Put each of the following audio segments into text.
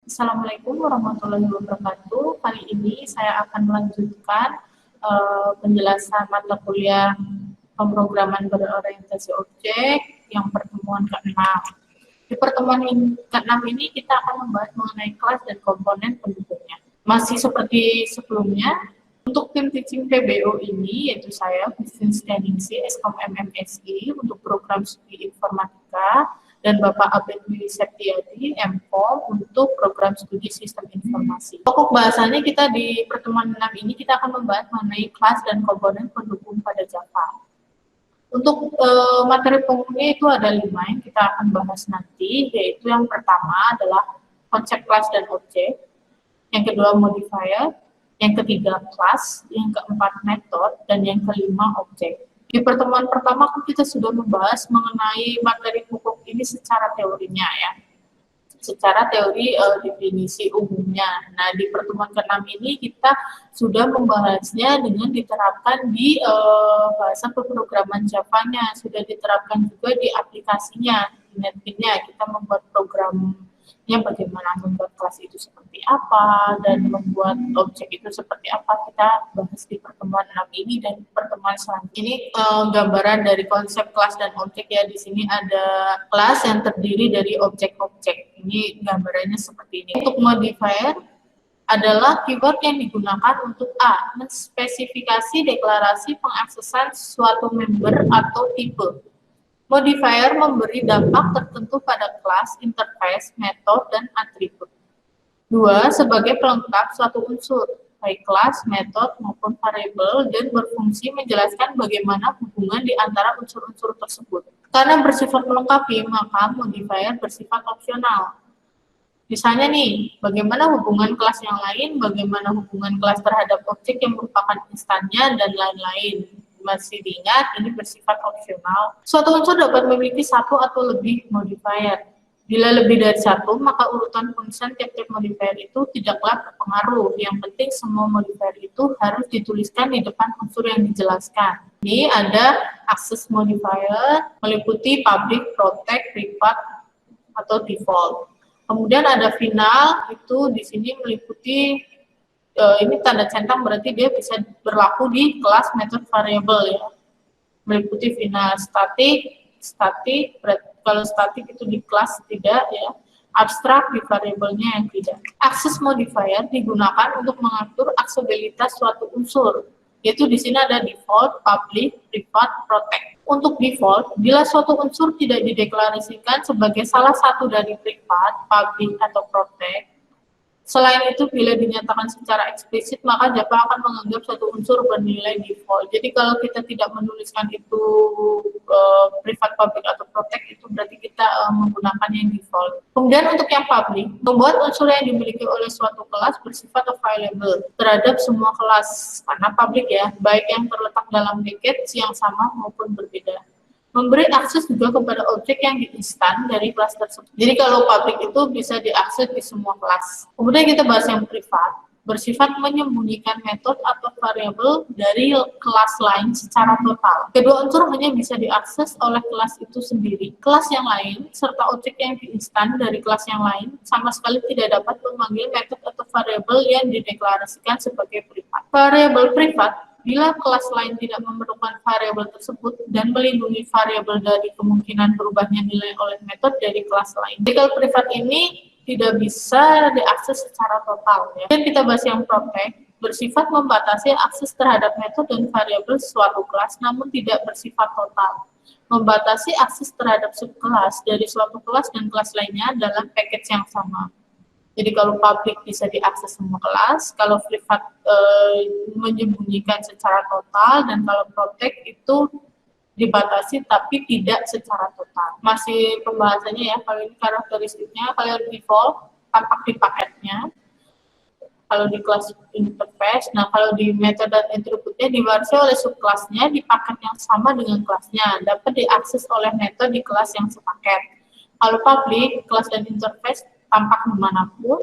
Assalamualaikum warahmatullahi wabarakatuh. Kali ini saya akan melanjutkan penjelasan mata kuliah pemrograman berorientasi objek yang pertemuan ke-6. Di pertemuan ke-6 ini kita akan membahas mengenai kelas dan komponen pendukungnya. Masih seperti sebelumnya, untuk tim teaching PBO ini, yaitu saya, Business Ningsi, Eskom MMSI, untuk program studi informatika, dan Bapak Abed Willy Septiadi, MKOM, untuk program studi sistem informasi. Pokok bahasanya kita di pertemuan 6 ini, kita akan membahas mengenai kelas dan komponen pendukung pada Java. Untuk materi pokoknya itu ada 5 yang kita akan bahas nanti, yaitu yang pertama adalah konsep kelas dan objek, yang kedua modifier, yang ketiga kelas, yang keempat metode, dan yang kelima objek. Di pertemuan pertama kita sudah membahas mengenai materi pokok ini secara teorinya ya, secara teori definisi umumnya. Nah, di pertemuan ke-6 ini kita sudah membahasnya dengan diterapkan di bahasa pemrograman Java-nya, sudah diterapkan juga di aplikasinya, di NetBeans-nya. Kita membuat programnya, bagaimana membuat kelas itu seperti apa, dan membuat objek itu seperti apa, kita bahas di pertemuan 6 ini dan pertemuan selanjutnya. Ini gambaran dari konsep kelas dan objek ya. Di sini ada kelas yang terdiri dari objek-objek. Ini gambarannya seperti ini. Untuk modifier adalah keyword yang digunakan untuk A. Menspesifikasi deklarasi pengaksesan suatu member atau tipe. Modifier memberi dampak tertentu pada kelas, interface, metode, dan atribut. 2. Sebagai pelengkap suatu unsur, baik kelas, metode, maupun variabel, dan berfungsi menjelaskan bagaimana hubungan di antara unsur-unsur tersebut. Karena bersifat melengkapi, maka modifier bersifat opsional. Misalnya nih, bagaimana hubungan kelas yang lain, bagaimana hubungan kelas terhadap objek yang merupakan instannya, dan lain-lain. Masih diingat, ini bersifat opsional. Suatu unsur dapat memiliki satu atau lebih modifier. Bila lebih dari satu, maka urutan penulisan tiap-tiap modifier itu tidaklah berpengaruh. Yang penting semua modifier itu harus dituliskan di depan unsur yang dijelaskan. Ini ada access modifier, meliputi public, protect, private, atau default. Kemudian ada final, itu di sini meliputi ini tanda centang, berarti dia bisa berlaku di kelas, metode, variabel ya. Meliputi final. Statik, kalau statik itu di kelas tidak ya. Abstrak di variabelnya yang tidak. Access modifier digunakan untuk mengatur aksesibilitas suatu unsur. Yaitu di sini ada default, public, private, protect. Untuk default, bila suatu unsur tidak dideklarasikan sebagai salah satu dari private, public, atau protect, selain itu, bila dinyatakan secara eksplisit, maka Java akan menganggap suatu unsur bernilai default. Jadi kalau kita tidak menuliskan itu private, public, atau protect, itu berarti kita menggunakan yang default. Kemudian untuk yang public, membuat unsur yang dimiliki oleh suatu kelas bersifat available terhadap semua kelas, karena public ya, baik yang terletak dalam package yang sama maupun berbeda. Memberi akses juga kepada objek yang diinstan dari kelas tersebut. Jadi kalau public itu bisa diakses di semua kelas. Kemudian kita bahas yang privat, bersifat menyembunyikan metode atau variabel dari kelas lain secara total. Kedua unsur hanya bisa diakses oleh kelas itu sendiri. Kelas yang lain serta objek yang diinstan dari kelas yang lain sama sekali tidak dapat memanggil metode atau variabel yang dideklarasikan sebagai privat. Variabel privat bila kelas lain tidak memerlukan variabel tersebut dan melindungi variabel dari kemungkinan berubahnya nilai oleh metode dari kelas lain. Jadi kalau privat ini tidak bisa diakses secara total. Ya. Dan kita bahas yang protect, bersifat membatasi akses terhadap metode dan variabel suatu kelas, namun tidak bersifat total. Membatasi akses terhadap subkelas dari suatu kelas dan kelas lainnya dalam package yang sama. Jadi kalau public bisa diakses semua kelas, kalau privat menyembunyikan secara total, dan kalau protect itu dibatasi tapi tidak secara total. Masih pembahasannya ya, kalau ini karakteristiknya, kalau default tampak di paketnya, kalau di kelas interface, nah kalau di metode dan atributnya diwarisi oleh subkelasnya di paket yang sama dengan kelasnya, dapat diakses oleh metode di kelas yang sepaket. Kalau public, kelas dan interface tampak dimanapun.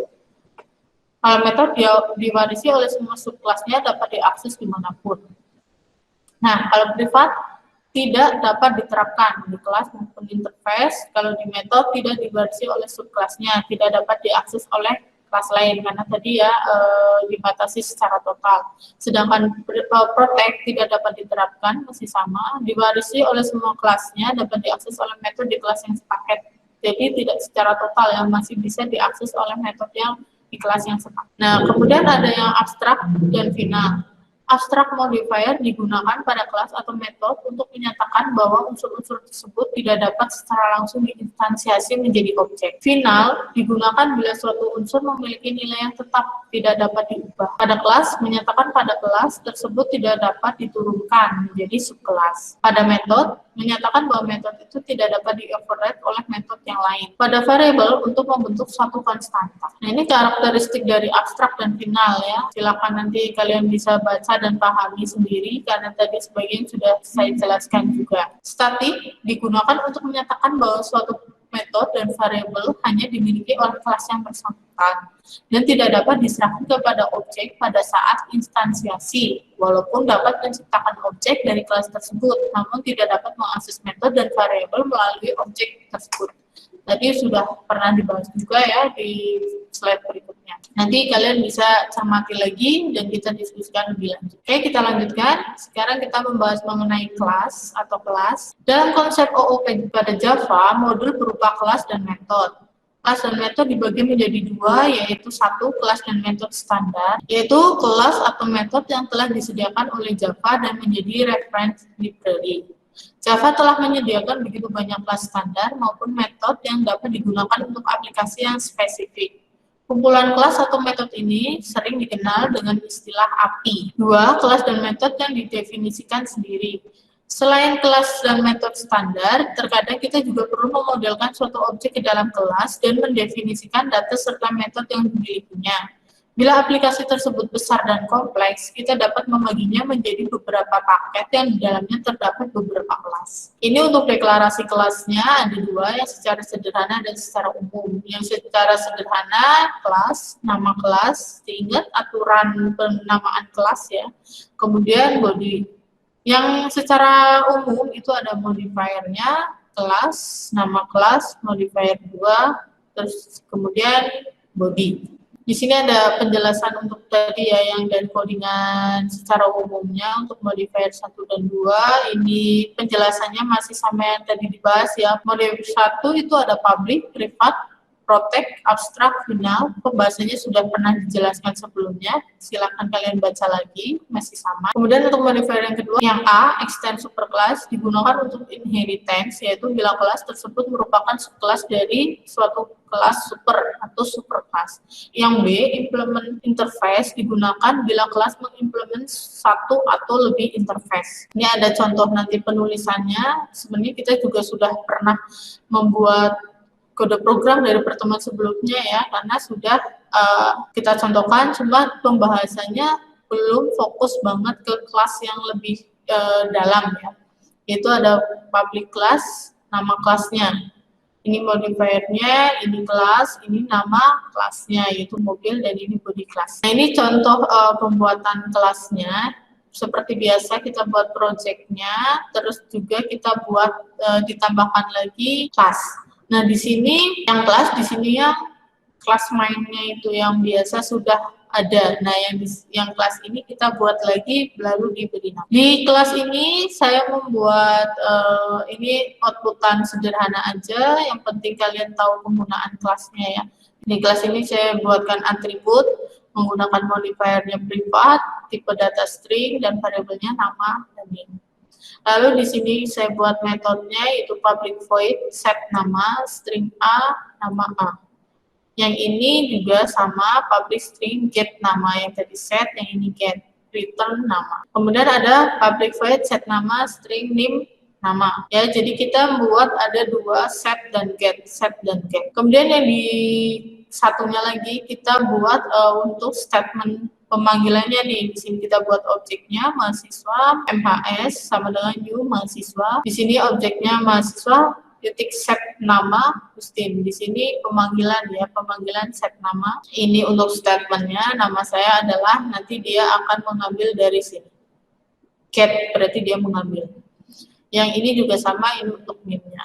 Kalau metode diwarisi oleh semua subkelasnya dapat diakses dimanapun. Nah, kalau privat tidak dapat diterapkan di kelas maupun interface. Kalau di metode tidak diwarisi oleh subkelasnya, tidak dapat diakses oleh kelas lain karena tadi ya dibatasi secara total. Sedangkan protect tidak dapat diterapkan, masih sama, diwarisi oleh semua kelasnya, dapat diakses oleh metode di kelas yang sepaket. Jadi tidak secara total yang masih bisa diakses oleh metode yang di kelas yang sepaket. Nah, kemudian ada yang abstrak dan final. Abstrak modifier digunakan pada kelas atau metode untuk menyatakan bahwa unsur-unsur tersebut tidak dapat secara langsung diinstansiasi menjadi objek. Final digunakan bila suatu unsur memiliki nilai yang tetap tidak dapat diubah. Pada kelas menyatakan pada kelas tersebut tidak dapat diturunkan menjadi subkelas. Pada metode menyatakan bahwa metode itu tidak dapat di-override oleh metode yang lain. Pada variabel untuk membentuk suatu konstanta. Nah, ini karakteristik dari abstrak dan final ya. Silakan nanti kalian bisa baca dan pahami sendiri karena tadi sebagian sudah saya jelaskan juga. Statik digunakan untuk menyatakan bahwa suatu metode dan variabel hanya dimiliki oleh kelas yang bersangkutan dan tidak dapat diserahkan kepada objek pada saat instansiasi, walaupun dapat menciptakan objek dari kelas tersebut, namun tidak dapat mengakses metode dan variabel melalui objek tersebut. Tadi sudah pernah dibahas juga ya di slide berikutnya. Nanti kalian bisa cermati lagi dan kita diskusikan lebih lanjut. Oke, kita lanjutkan. Sekarang kita membahas mengenai kelas atau kelas. Dalam konsep OOP pada Java, modul berupa kelas dan metode. Kelas dan metode dibagi menjadi dua, yaitu satu, kelas dan metode standar, yaitu kelas atau metode yang telah disediakan oleh Java dan menjadi reference library. Java telah menyediakan begitu banyak kelas standar maupun metode yang dapat digunakan untuk aplikasi yang spesifik. Kumpulan kelas atau metode ini sering dikenal dengan istilah API. Dua, kelas dan metode yang didefinisikan sendiri. Selain kelas dan metode standar, terkadang kita juga perlu memodelkan suatu objek ke dalam kelas dan mendefinisikan data serta metode yang dimilikinya. Bila aplikasi tersebut besar dan kompleks, kita dapat membaginya menjadi beberapa paket yang di dalamnya terdapat beberapa kelas. Ini untuk deklarasi kelasnya ada dua, yang secara sederhana dan secara umum. Yang secara sederhana, kelas, nama kelas, diingat aturan penamaan kelas ya. Kemudian body. Yang secara umum itu ada modifiernya, kelas, nama kelas, modifier 2, terus kemudian body. Di sini ada penjelasan untuk tadi ya yang dari codingan secara umumnya untuk modifier 1 dan 2. Ini penjelasannya masih sama yang tadi dibahas ya. Modifier 1 itu ada public, private, protect, abstrak, final. Pembahasannya sudah pernah dijelaskan sebelumnya. Silakan kalian baca lagi, masih sama. Kemudian untuk modifier yang kedua, yang A, extend superclass, digunakan untuk inheritance, yaitu bila kelas tersebut merupakan subkelas dari suatu kelas super atau superclass. Yang B, implement interface, digunakan bila kelas mengimplement satu atau lebih interface. Ini ada contoh nanti penulisannya. Sebenarnya kita juga sudah pernah membuat kode program dari pertemuan sebelumnya ya, karena sudah kita contohkan, cuma pembahasannya belum fokus banget ke kelas yang lebih dalam ya. Yaitu ada public class, nama kelasnya. Ini modifiernya, ini kelas, ini nama kelasnya, yaitu mobil, dan ini body class. Nah, ini contoh pembuatan kelasnya. Seperti biasa kita buat projectnya, terus juga kita buat ditambahkan lagi kelas. Nah, di sini yang kelas, di sini yang kelas mainnya itu yang biasa sudah ada. Nah, yang kelas ini kita buat lagi lalu diberi nama. Di kelas ini saya membuat ini outputan sederhana aja. Yang penting kalian tahu penggunaan kelasnya ya. Di kelas ini saya buatkan atribut menggunakan modifiernya privat, tipe data string, dan variabelnya nama dan name. Lalu di sini saya buat metodenya yaitu public void set nama string A nama A. Yang ini juga sama public string get nama, yang tadi set, yang ini get return nama. Kemudian ada public void set nama string name nama. Ya, jadi kita membuat ada dua set dan get. Kemudian yang di satunya lagi kita buat untuk statement pemanggilannya nih. Di sini kita buat objeknya mahasiswa MHS sama dengan new mahasiswa. Di sini objeknya mahasiswa titik set nama Justin. Di sini pemanggilan ya, pemanggilan set nama. Ini untuk statementnya, nama saya adalah, nanti dia akan mengambil dari sini. Get berarti dia mengambil. Yang ini juga sama, ini untuk name-nya.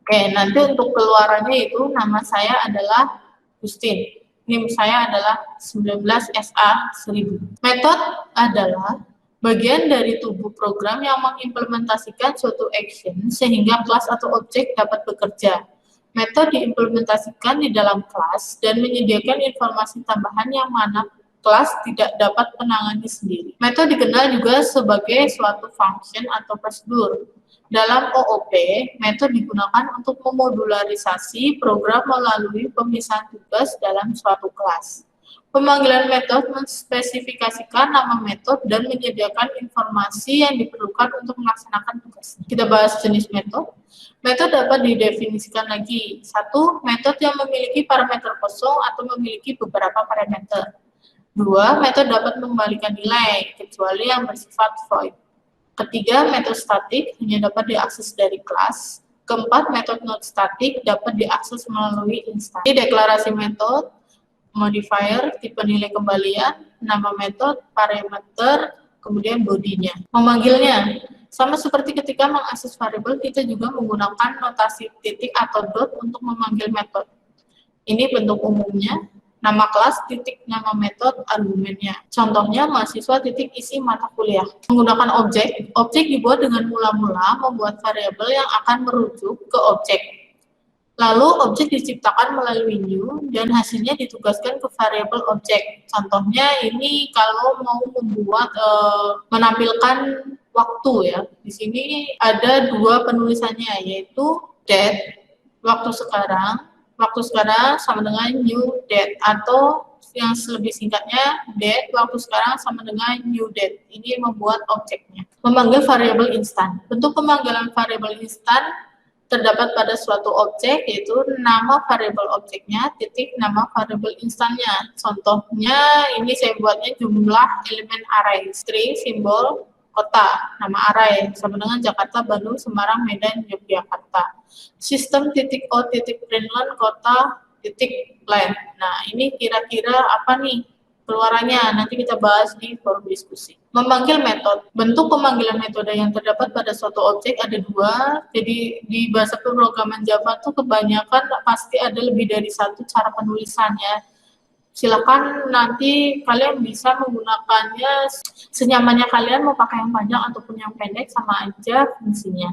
Oke, nanti untuk keluarannya itu nama saya adalah Agustin. NIM saya adalah 19SA1000. Metode adalah bagian dari tubuh program yang mengimplementasikan suatu action sehingga kelas atau objek dapat bekerja. Metode diimplementasikan di dalam kelas dan menyediakan informasi tambahan yang mana kelas tidak dapat menangani sendiri. Metode dikenal juga sebagai suatu function atau prosedur. Dalam OOP, metode digunakan untuk memodularisasi program melalui pemisahan tugas dalam suatu kelas. Pemanggilan metode menspesifikasikan nama metode dan menyediakan informasi yang diperlukan untuk melaksanakan tugas. Kita bahas jenis metode. Metode dapat didefinisikan lagi. 1. Metode yang memiliki parameter kosong atau memiliki beberapa parameter. 2. Metode dapat mengembalikan nilai, kecuali yang bersifat void. Ketiga, metode statik hanya dapat diakses dari kelas. Keempat, metode not static dapat diakses melalui instansi. Deklarasi metode, modifier, tipe nilai kembalian, nama metode, parameter, kemudian bodinya. Memanggilnya, sama seperti ketika mengakses variabel, kita juga menggunakan notasi titik atau dot untuk memanggil metode. Ini bentuk umumnya, nama kelas, titik, nama metode, argumennya. Contohnya, mahasiswa, titik, isi mata kuliah. Menggunakan objek, objek dibuat dengan mula-mula membuat variabel yang akan merujuk ke objek. Lalu, objek diciptakan melalui new, dan hasilnya ditugaskan ke variabel objek. Contohnya, ini kalau mau membuat, menampilkan waktu ya. Di sini ada dua penulisannya, yaitu date, waktu sekarang sama dengan new date, atau yang lebih singkatnya date, waktu sekarang sama dengan new date. Ini membuat objeknya. Memanggil variabel instan. Bentuk pemanggilan variabel instan terdapat pada suatu objek, yaitu nama variabel objeknya, titik nama variabel instannya. Contohnya, ini saya buatnya jumlah elemen array, string, simbol, kota, nama array, sama dengan Jakarta, Bandung, Semarang, Medan, Yogyakarta. Sistem titik O, titik println, kota, titik line. Nah, ini kira-kira apa nih keluarannya? Nanti kita bahas di forum diskusi. Memanggil metode. Bentuk pemanggilan metode yang terdapat pada suatu objek ada dua. Jadi di bahasa pemrograman Java tuh kebanyakan pasti ada lebih dari satu cara penulisannya. Silakan nanti kalian bisa menggunakannya senyamannya kalian, mau pakai yang panjang ataupun yang pendek, sama aja fungsinya.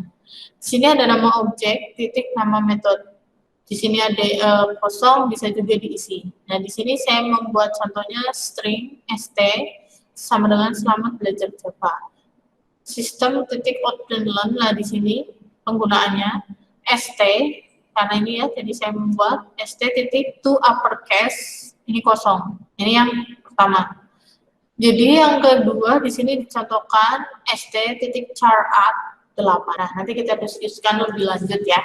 Di sini ada nama objek, titik nama metode. Di sini ada kosong, bisa juga diisi. Nah, di sini saya membuat contohnya string st sama dengan selamat belajar Java. Sistem titik outprintln lah di sini penggunaannya st, karena ini ya, jadi saya membuat st titik to uppercase, ini kosong. Ini yang pertama. Jadi yang kedua di sini dicontohkan st titik char 8. Nah, nanti kita diskusikan lebih lanjut ya.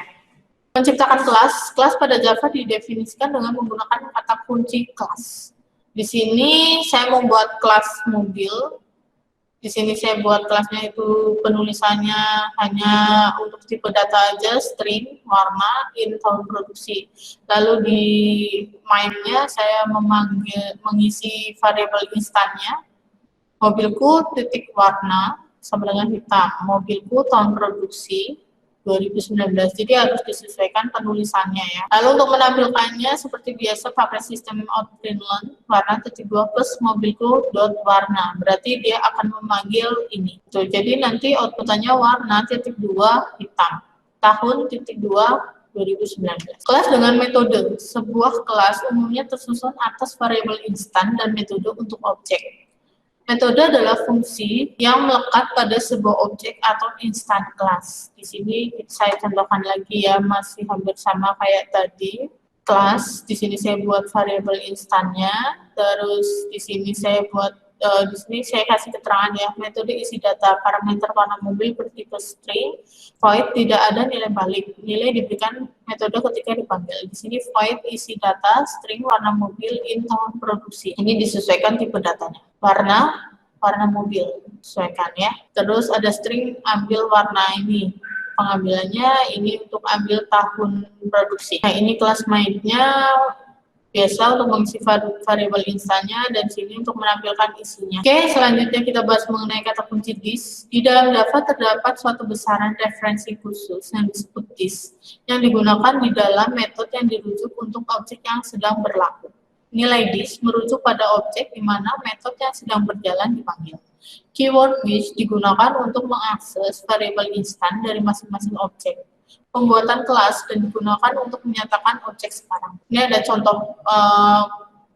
Menciptakan kelas pada Java didefinisikan dengan menggunakan kata kunci kelas. Di sini saya membuat kelas mobil. Di sini saya buat kelasnya itu penulisannya hanya untuk tipe data aja, string, warna, in, tahun produksi. Lalu di main-nya saya mengisi variabel instannya. Mobilku titik warna sama dengan hitam. Mobilku tahun produksi 2019, jadi harus disesuaikan penulisannya ya. Lalu untuk menampilkannya seperti biasa pakai sistem outprintln warna titik 2 plus mobilku dot warna, berarti dia akan memanggil ini. Tuh, jadi nanti outputannya warna titik 2 hitam, tahun titik 2 2019. Kelas dengan metode. Sebuah kelas umumnya tersusun atas variabel instan dan metode untuk objek. Metode adalah fungsi yang melekat pada sebuah objek atau instan kelas. Di sini saya contohkan lagi ya, masih hampir sama kayak tadi. Kelas, di sini saya buat variabel instannya, terus di sini saya buat, di sini saya kasih keterangan ya, metode isi data, parameter warna mobil bertipe string, void tidak ada nilai balik, nilai diberikan metode ketika dipanggil. Di sini void isi data, string warna mobil, in tahun produksi. Ini disesuaikan tipe datanya. Warna mobil, sesuaikan ya. Terus ada string ambil warna ini. Pengambilannya ini untuk ambil tahun produksi. Nah, ini kelas mainnya biasa untuk mengisi variabel instannya, dan sini untuk menampilkan isinya. Oke, selanjutnya kita bahas mengenai kata kunci this. Di dalam Java terdapat suatu besaran referensi khusus yang disebut this, yang digunakan di dalam metode yang dirujuk untuk objek yang sedang berlaku. Nilai this merujuk pada objek di mana metode yang sedang berjalan dipanggil. Keyword which digunakan untuk mengakses variabel instan dari masing-masing objek. Pembuatan kelas dan digunakan untuk menyatakan objek sekarang. Ini ada contoh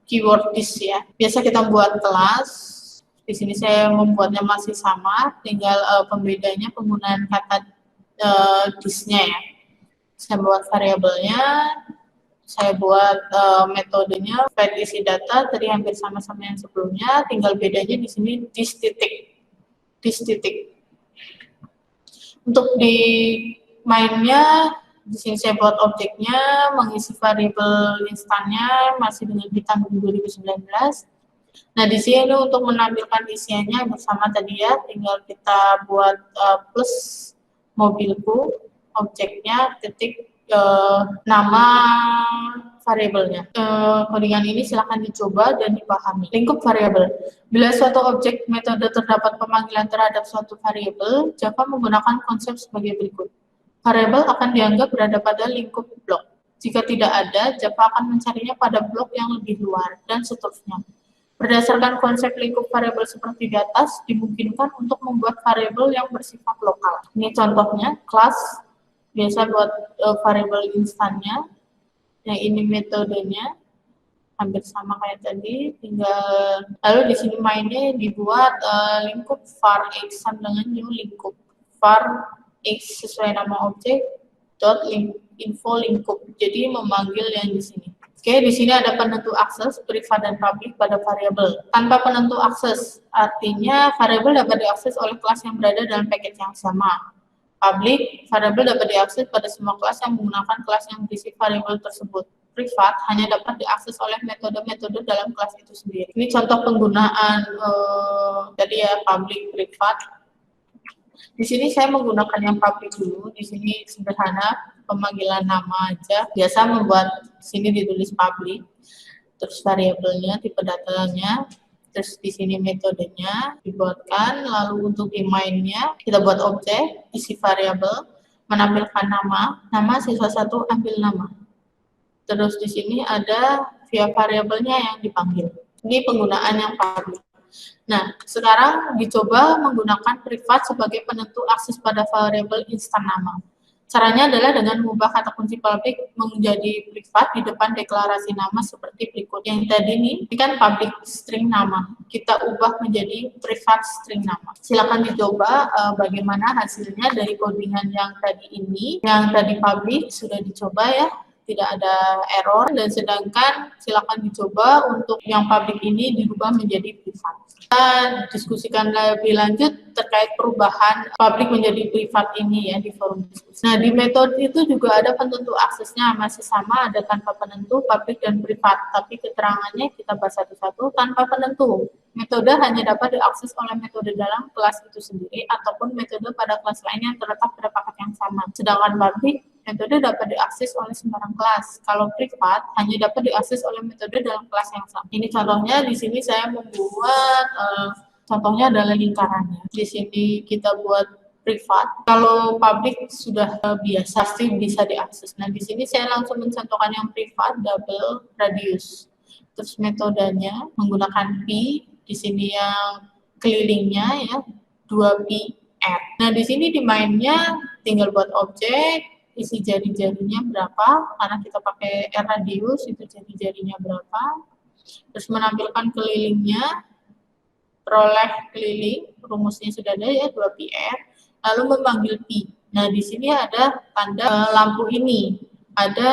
keyword this ya. Biasa kita buat kelas. Di sini saya membuatnya masih sama, tinggal pembedanya penggunaan kata this-nya ya. Saya buat variabelnya, saya buat metodenya fetch isi data, tadi hampir sama-sama yang sebelumnya, tinggal bedanya di sini this titik. Untuk di mainnya, di sini saya buat objeknya, mengisi variabel instannya masih dengan hitam 2019. Nah, di sini untuk menampilkan isiannya bersama tadi ya, tinggal kita buat plus mobilku, objeknya, titik, nama variabelnya. Codingan ini silahkan dicoba dan dipahami. Lingkup variabel. Bila suatu objek metode terdapat pemanggilan terhadap suatu variabel, Java menggunakan konsep sebagai berikut. Variabel akan dianggap berada pada lingkup blok. Jika tidak ada, Java akan mencarinya pada blok yang lebih luar, dan seterusnya. Berdasarkan konsep lingkup variabel seperti di atas, dimungkinkan untuk membuat variabel yang bersifat lokal. Ini contohnya, kelas, biasa buat variabel instannya. Yang ini metodenya, hampir sama kayak tadi, tinggal lalu di sini mainnya dibuat lingkup var x sama dengan new lingkup var x sesuai nama objek dot info lingkup, jadi memanggil yang di sini. Oke, di sini ada penentu akses privat dan publik pada variabel. Tanpa penentu akses, artinya variabel dapat diakses oleh kelas yang berada dalam paket yang sama. Publik, variabel dapat diakses pada semua kelas yang menggunakan kelas yang berisi variabel tersebut. Privat hanya dapat diakses oleh metode-metode dalam kelas itu sendiri. Ini contoh penggunaan tadi ya, publik, privat. Di sini saya menggunakan yang public dulu. Di sini sederhana, pemanggilan nama aja. Biasa membuat di sini ditulis public, terus variabelnya, tipe datanya, terus di sini metodenya dibuatkan. Lalu untuk di main-nya kita buat objek, isi variabel, menampilkan nama siswa satu ambil nama. Terus di sini ada via variabelnya yang dipanggil. Ini penggunaan yang public. Nah, sekarang dicoba menggunakan privat sebagai penentu akses pada variabel instan nama. Caranya adalah dengan mengubah kata kunci public menjadi privat di depan deklarasi nama seperti berikut. Yang tadi ini kan public string nama, kita ubah menjadi privat string nama. Silakan dicoba bagaimana hasilnya dari codingan yang tadi ini. Yang tadi public sudah dicoba ya, tidak ada error, dan sedangkan silakan dicoba untuk yang public ini dirubah menjadi privat. Kita diskusikan lebih lanjut terkait perubahan public menjadi privat ini ya di forum diskusi. Nah, di metode itu juga ada penentu aksesnya, masih sama, ada tanpa penentu, public dan privat, tapi keterangannya kita bahas satu-satu. Tanpa penentu, metode hanya dapat diakses oleh metode dalam kelas itu sendiri ataupun metode pada kelas lain yang terletak pada paket yang sama. Sedangkan public, metode dapat diakses oleh sembarang kelas. Kalau privat, hanya dapat diakses oleh metode dalam kelas yang sama. Ini contohnya, di sini saya membuat, contohnya adalah lingkarannya. Di sini kita buat privat. Kalau public sudah biasa, pasti bisa diakses. Nah, di sini saya langsung mencontohkan yang privat, double radius. Terus metodenya menggunakan pi, di sini yang kelilingnya ya, 2pi add. Nah, di sini di mainnya tinggal buat objek, isi jari-jarinya berapa, karena kita pakai radius, itu jari-jarinya berapa, terus menampilkan kelilingnya, peroleh keliling, rumusnya sudah ada ya, 2πr, lalu memanggil pi. Nah, di sini ada tanda lampu ini, ada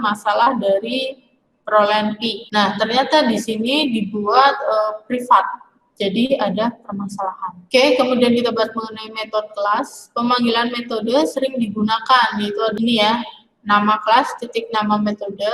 masalah dari perolehan pi. Nah, ternyata di sini dibuat privat. Jadi ada permasalahan. Oke, kemudian kita bahas mengenai metode kelas. Pemanggilan metode sering digunakan, yaitu ini ya, nama kelas, titik nama metode,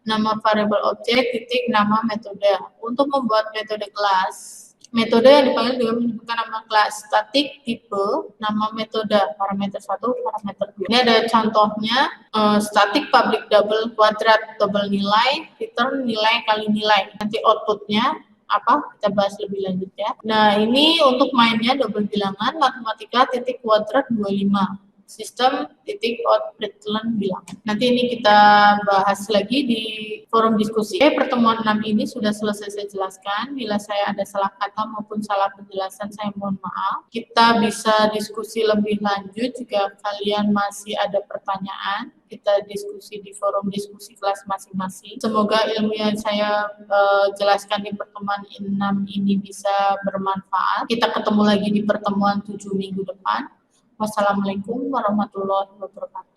nama variabel objek, titik nama metode. Untuk membuat metode kelas, Metode yang dipanggil dengan menyebutkan nama kelas statik, tipe, nama metode, parameter 1, parameter 2. Ini ada contohnya, statik public double kuadrat double nilai, return nilai kali nilai. Nanti outputnya apa, kita bahas lebih lanjut ya. Nah, ini untuk mainnya double bilangan, matematika titik kuadrat 25. Sistem titik out return bilangan. Nanti ini kita bahas lagi di forum diskusi. Pertemuan 6 ini sudah selesai saya jelaskan. Bila saya ada salah kata maupun salah penjelasan, saya mohon maaf. Kita bisa diskusi lebih lanjut jika kalian masih ada pertanyaan. Kita diskusi di forum diskusi kelas masing-masing. Semoga ilmu yang saya jelaskan di pertemuan 6 ini bisa bermanfaat. Kita ketemu lagi di pertemuan 7 minggu depan. Wassalamualaikum warahmatullahi wabarakatuh.